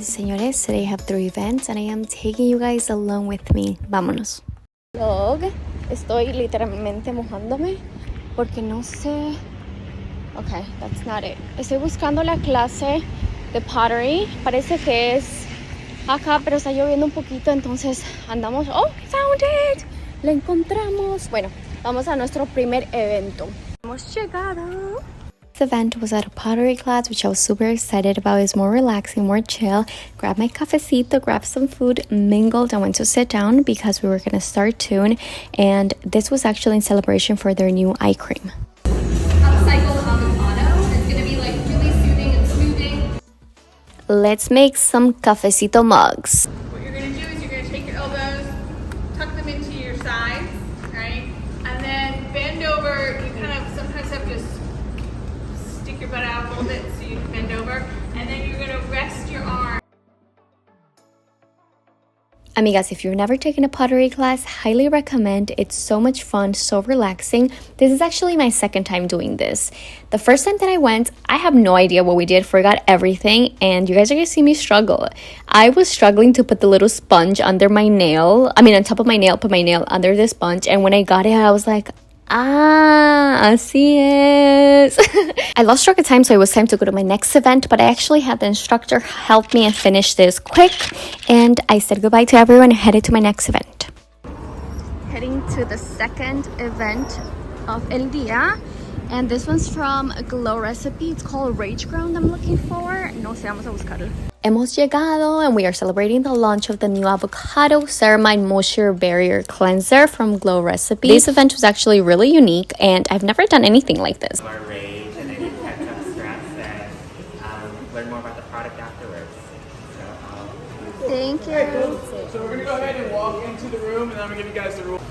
Señoras y señores, today I have 3 events and I am taking you guys along with me. Vámonos. Vlog, estoy literalmente mojándome porque no sé. Okay, that's not it. Estoy buscando la clase de pottery. Parece que es acá, pero está lloviendo un poquito, entonces andamos. Oh, found it. La encontramos. Bueno, vamos a nuestro primer evento. Hemos llegado. This event was at a pottery class, which I was super excited about. It's more relaxing, more chill. Grabbed my cafecito, grabbed some food, mingled, and went to sit down because we were going to start soon. And this was actually in celebration for their new eye cream. Upcycled avocado. It's going to be like really soothing and smoothing. Let's make some cafecito mugs. What you're going to do is you're going to take your elbows, tuck them into your sides, right? And then bend over. You kind of sometimes have to stick your butt out a little bit so you can bend over. And then you're going to rest your arm. Amigas, if you've never taken a pottery class, highly recommend. It's so much fun, so relaxing. This is actually my second time doing this. The first time that I went, I have no idea what we did, forgot everything, and you guys are gonna see me struggle. I was struggling to put the little sponge under my nail. On top of my nail, put my nail under the sponge, and when I got it, I was like, así es. I lost track of time, so it was time to go to my next event, but I actually had the instructor help me and finish this quick, and I said goodbye to everyone and headed to my next event. Heading to the second event of ILIA, and this one's from Glow Recipe. It's called Rage Ground I'm looking for. No sé, vamos a buscarlo. Hemos llegado and we are celebrating the launch of the new avocado ceramide moisture barrier cleanser from Glow Recipe. This event was actually really unique and I've never done anything like this. More rage and then you catch up stress and learn more about the product afterwards. Thank you. So we're going to go ahead and walk into the room and then I'm going to give you guys the rules.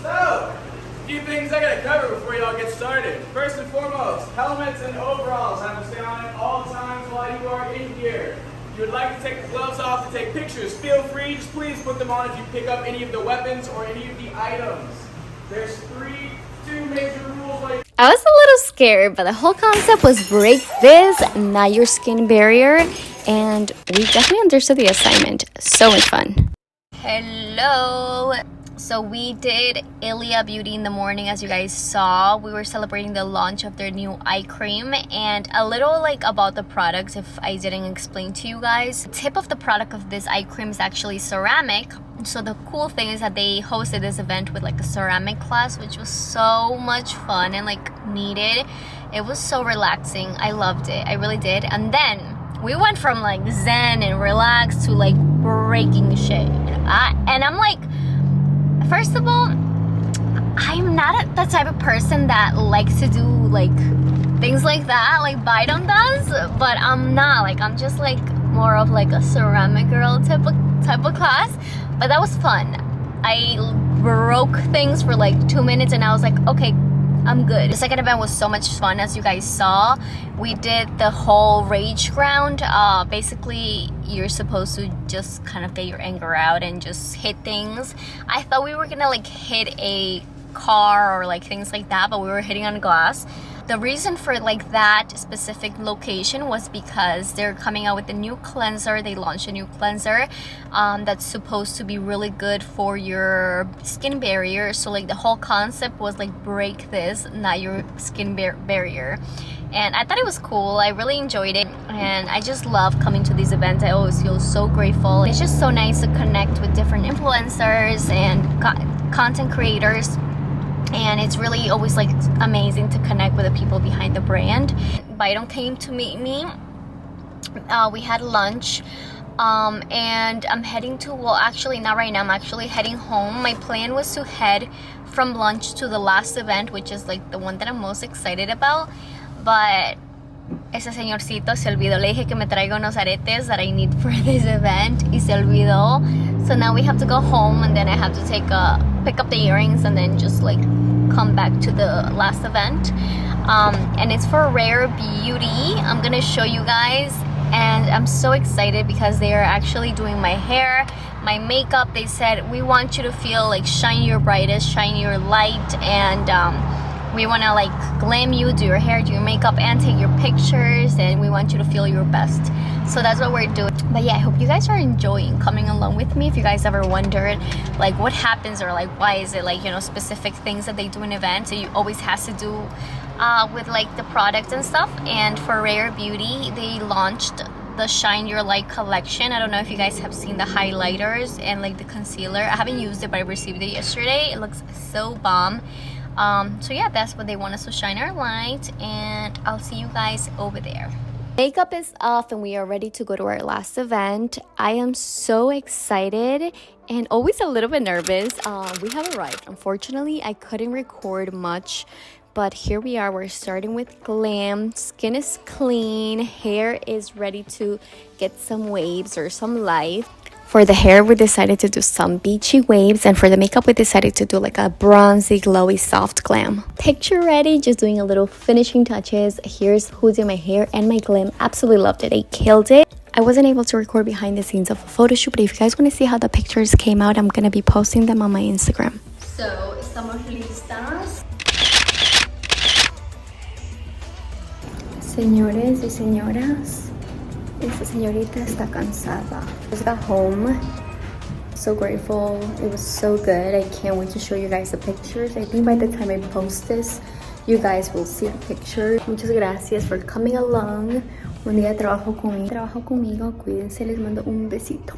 So, a few things I got to cover before y'all get started. First and foremost, helmets and overalls have to stay on at all times while you are in here. If you would like to take the gloves off to take pictures, feel free, just please put them on if you pick up any of the weapons or any of the items. There's two major rules. I was a little scared, but the whole concept was break this, not your skin barrier, and we definitely understood the assignment. So much fun. Hello. So we did ILIA Beauty in the morning, as you guys saw. We were celebrating the launch of their new eye cream, and a little about the products if I didn't explain to you guys. The tip of the product of this eye cream is actually ceramic. So the cool thing is that they hosted this event with a ceramic class, which was so much fun and needed. It was so relaxing. I loved it. I really did. And then we went from zen and relaxed to breaking shit. And I'm first of all, I'm not the type of person that likes to do things like that, Biden does, but I'm not. I'm just more of a ceramic girl type of class. But that was fun. I broke things for 2 minutes and I was okay, I'm good. The second event was so much fun, as you guys saw. We did the whole rage ground. Basically, you're supposed to just kind of get your anger out and just hit things. I thought we were gonna hit a car or things like that, but we were hitting on glass. The reason for that specific location was because they're coming out with a new cleanser. They launched a new cleanser that's supposed to be really good for your skin barrier. So the whole concept was break this, not your skin barrier. And I thought it was cool. I really enjoyed it, and I just love coming to these events. I always feel so grateful. It's just so nice to connect with different influencers and content creators. And it's really always amazing to connect with the people behind the brand. Biden came to meet me. We had lunch. And I'm heading to, well, actually not right now. I'm actually heading home. My plan was to head from lunch to the last event, which is the one that I'm most excited about. But ese señorcito se olvidó. Le dije que me traiga unos aretes that I need for this event, y se olvidó. So now we have to go home, and then I have to pick up the earrings and then just come back to the last event. And it's for Rare Beauty. I'm gonna show you guys, and I'm so excited because they are actually doing my hair, my makeup. They said, we want you to feel shine your brightest, shine your light, and we want to glam you, do your hair, do your makeup, and take your pictures, and we want you to feel your best. So that's what we're doing. But yeah, I hope you guys are enjoying coming along with me. If you guys ever wondered like what happens, or like why is it like, you know, specific things that they do in events, so you always has to do with like the product and stuff. And for Rare Beauty, they launched the Shine Your Light collection. I don't know if you guys have seen the highlighters and like the concealer. I haven't used it, but I received it yesterday. It looks so bomb. So yeah, that's what they want us to shine our light, and I'll see you guys over there. Makeup is off and we are ready to go to our last event. I am so excited and always a little bit nervous. We have arrived. Unfortunately, I couldn't record much, but here we are. We're starting with glam. Skin is clean. Hair is ready to get some waves or some life. For the hair, we decided to do some beachy waves, and for the makeup, we decided to do like a bronzy, glowy, soft glam. Picture ready, just doing a little finishing touches. Here's who's in my hair and my glam. Absolutely loved it. I killed it. I wasn't able to record behind the scenes of a photo shoot, but if you guys want to see how the pictures came out, I'm gonna be posting them on my Instagram. So, estamos listas. Señores y señoras, esta señorita está cansada. Just got home. So grateful. It was so good. I can't wait to show you guys the pictures. I think by the time I post this, you guys will see the picture. Muchas gracias for coming along. Un día trabajo conmigo. Cuídense, les mando un besito.